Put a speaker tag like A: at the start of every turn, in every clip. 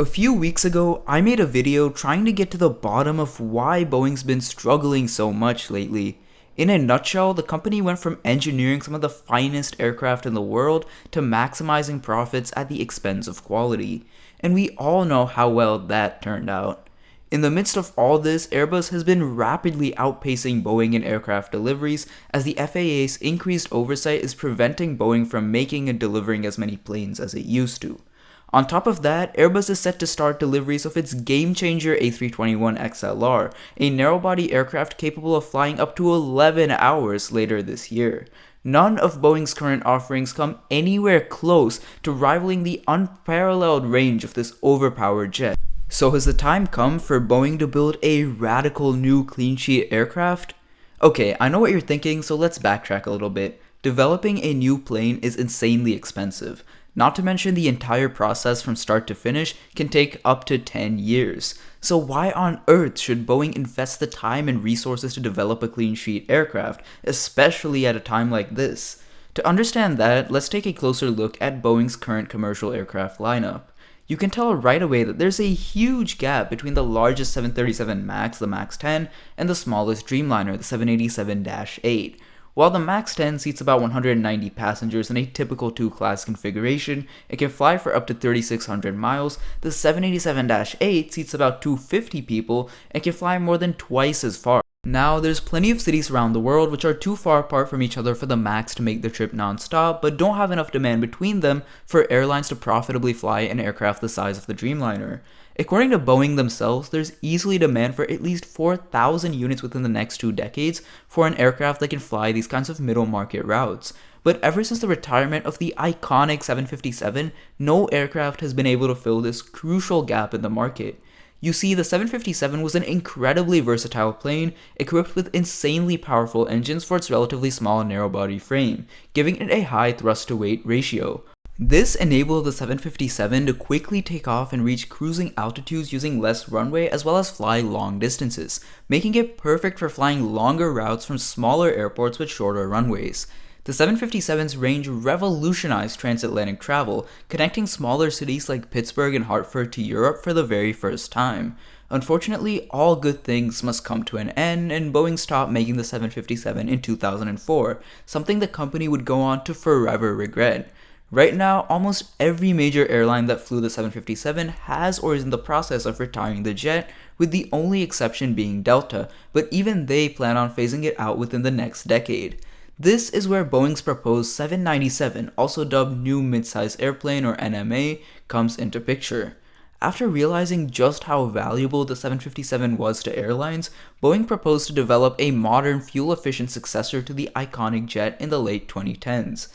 A: A few weeks ago, I made a video trying to get to the bottom of why Boeing's been struggling so much lately. In a nutshell, the company went from engineering some of the finest aircraft in the world to maximizing profits at the expense of quality. And we all know how well that turned out. In the midst of all this, Airbus has been rapidly outpacing Boeing in aircraft deliveries as the FAA's increased oversight is preventing Boeing from making and delivering as many planes as it used to. On top of that, Airbus is set to start deliveries of its game-changer A321XLR, a narrow-body aircraft capable of flying up to 11 hours later this year. None of Boeing's current offerings come anywhere close to rivaling the unparalleled range of this overpowered jet. So has the time come for Boeing to build a radical new clean sheet aircraft? Okay, I know what you're thinking, so let's backtrack a little bit. Developing a new plane is insanely expensive. Not to mention the entire process from start to finish can take up to 10 years. So why on earth should Boeing invest the time and resources to develop a clean sheet aircraft, especially at a time like this? To understand that, let's take a closer look at Boeing's current commercial aircraft lineup. You can tell right away that there's a huge gap between the largest 737 MAX, the MAX 10, and the smallest Dreamliner, the 787-8. While the MAX 10 seats about 190 passengers in a typical two-class configuration, it can fly for up to 3,600 miles. The 787-8 seats about 250 people and can fly more than twice as far. Now, there's plenty of cities around the world which are too far apart from each other for the MAX to make the trip non-stop, but don't have enough demand between them for airlines to profitably fly an aircraft the size of the Dreamliner. According to Boeing themselves, there's easily demand for at least 4,000 units within the next 2 decades for an aircraft that can fly these kinds of middle market routes. But ever since the retirement of the iconic 757, no aircraft has been able to fill this crucial gap in the market. You see, the 757 was an incredibly versatile plane, equipped with insanely powerful engines for its relatively small narrow-body frame, giving it a high thrust-to-weight ratio. This enabled the 757 to quickly take off and reach cruising altitudes using less runway as well as fly long distances, making it perfect for flying longer routes from smaller airports with shorter runways. The 757's range revolutionized transatlantic travel, connecting smaller cities like Pittsburgh and Hartford to Europe for the very first time. Unfortunately, all good things must come to an end, and Boeing stopped making the 757 in 2004, something the company would go on to forever regret. Right now, almost every major airline that flew the 757 has or is in the process of retiring the jet, with the only exception being Delta, but even they plan on phasing it out within the next decade. This is where Boeing's proposed 797, also dubbed New Midsize Airplane or NMA, comes into picture. After realizing just how valuable the 757 was to airlines, Boeing proposed to develop a modern, fuel-efficient successor to the iconic jet in the late 2010s.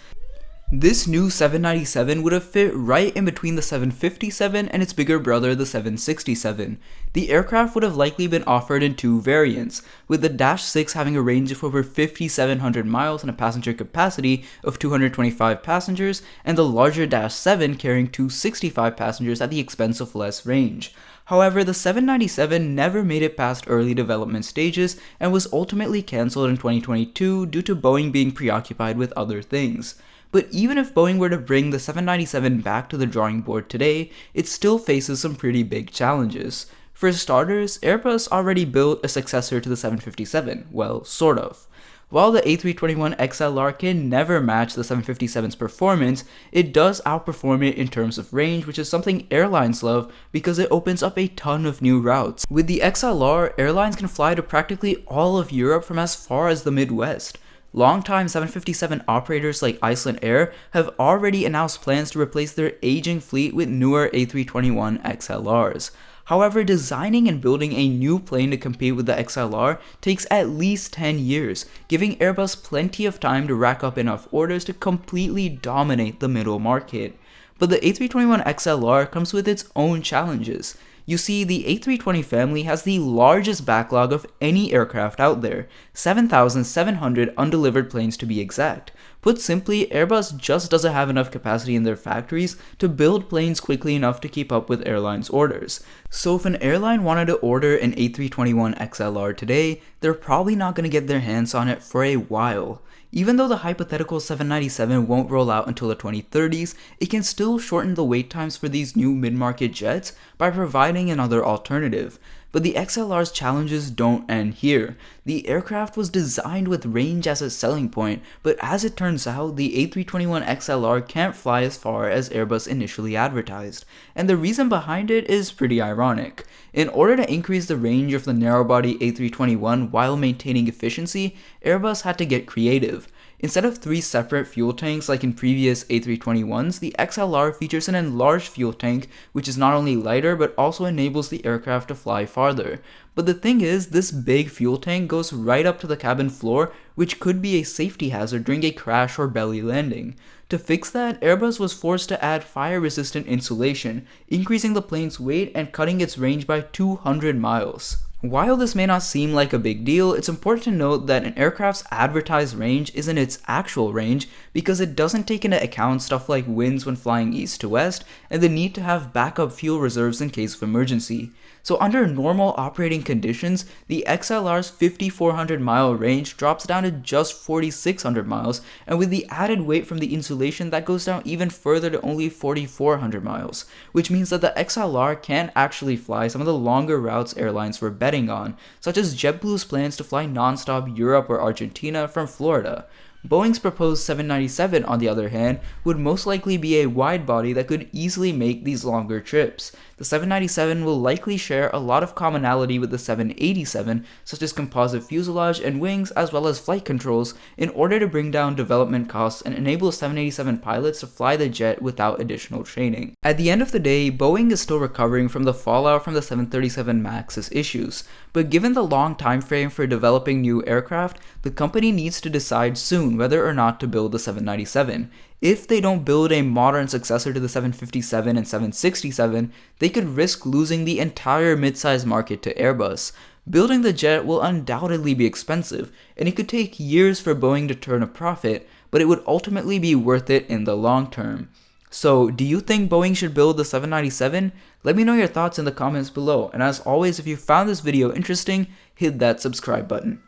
A: This new 797 would have fit right in between the 757 and its bigger brother, the 767. The aircraft would have likely been offered in 2 variants, with the Dash 6 having a range of over 5,700 miles and a passenger capacity of 225 passengers, and the larger Dash 7 carrying 265 passengers at the expense of less range. However, the 797 never made it past early development stages and was ultimately cancelled in 2022 due to Boeing being preoccupied with other things. But even if Boeing were to bring the 797 back to the drawing board today, it still faces some pretty big challenges. For starters, Airbus already built a successor to the 757, well, sort of. While the A321XLR can never match the 757's performance, it does outperform it in terms of range, which is something airlines love because it opens up a ton of new routes. With the XLR, airlines can fly to practically all of Europe from as far as the Midwest. Longtime 757 operators like Iceland Air have already announced plans to replace their aging fleet with newer A321 XLRs. However, designing and building a new plane to compete with the XLR takes at least 10 years, giving Airbus plenty of time to rack up enough orders to completely dominate the middle market. But the A321 XLR comes with its own challenges. You see, the A320 family has the largest backlog of any aircraft out there, 7,700 undelivered planes to be exact. Put simply, Airbus just doesn't have enough capacity in their factories to build planes quickly enough to keep up with airlines' orders. So if an airline wanted to order an A321XLR today, they're probably not going to get their hands on it for a while. Even though the hypothetical 797 won't roll out until the 2030s, it can still shorten the wait times for these new mid-market jets by providing another alternative. But the XLR's challenges don't end here. The aircraft was designed with range as a selling point, but as it turns out, the A321XLR can't fly as far as Airbus initially advertised. And the reason behind it is pretty ironic. In order to increase the range of the narrow-body A321 while maintaining efficiency, Airbus had to get creative. Instead of 3 separate fuel tanks like in previous A321s, the XLR features an enlarged fuel tank, which is not only lighter but also enables the aircraft to fly farther. But the thing is, this big fuel tank goes right up to the cabin floor, which could be a safety hazard during a crash or belly landing. To fix that, Airbus was forced to add fire-resistant insulation, increasing the plane's weight and cutting its range by 200 miles. While this may not seem like a big deal, it's important to note that an aircraft's advertised range isn't its actual range because it doesn't take into account stuff like winds when flying east to west and the need to have backup fuel reserves in case of emergency. So under normal operating conditions, the XLR's 5,400 mile range drops down to just 4,600 miles, and with the added weight from the insulation that goes down even further to only 4,400 miles, which means that the XLR can't actually fly some of the longer routes airlines were betting on, such as JetBlue's plans to fly non-stop Europe or Argentina from Florida. Boeing's proposed 797, on the other hand, would most likely be a wide body that could easily make these longer trips. The 797 will likely share a lot of commonality with the 787, such as composite fuselage and wings as well as flight controls, in order to bring down development costs and enable 787 pilots to fly the jet without additional training. At the end of the day, Boeing is still recovering from the fallout from the 737 MAX's issues, but given the long time frame for developing new aircraft, the company needs to decide soon whether or not to build the 797. If they don't build a modern successor to the 757 and 767, they could risk losing the entire midsize market to Airbus. Building the jet will undoubtedly be expensive, and it could take years for Boeing to turn a profit, but it would ultimately be worth it in the long term. So, do you think Boeing should build the 797? Let me know your thoughts in the comments below, and as always, if you found this video interesting, hit that subscribe button.